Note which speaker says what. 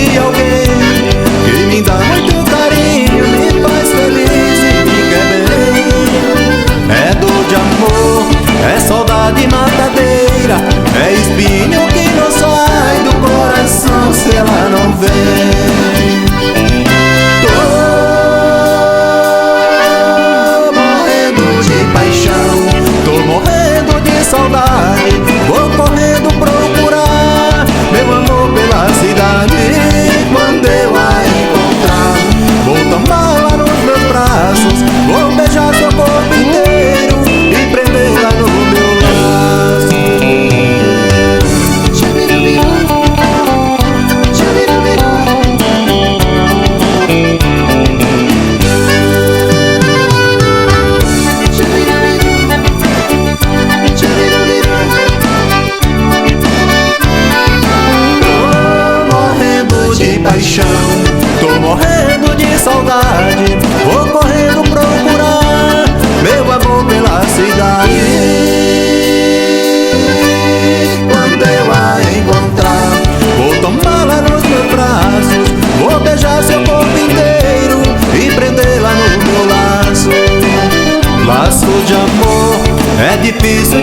Speaker 1: de alguém que me dá muito carinho, me faz feliz e me quer bem. É dor de amor, é saudade matadeira, é espinho que não sai do coração se ela não vem. Tô morrendo de paixão, tô morrendo de saudade, vou correndo procurar meu amor pela cidade. Quando eu a encontrar, vou tomá-la nos meus braços, vou beijar seu corpo inteiro e prendê-la no meu laço. Tô morrendo de paixão, tô morrendo de saudade, vou correndo procurar meu amor pela cidade. Quando eu a encontrar, vou tomá-la nos meus braços, vou beijar seu corpo inteiro e prendê-la no meu laço. Laço de amor é difícil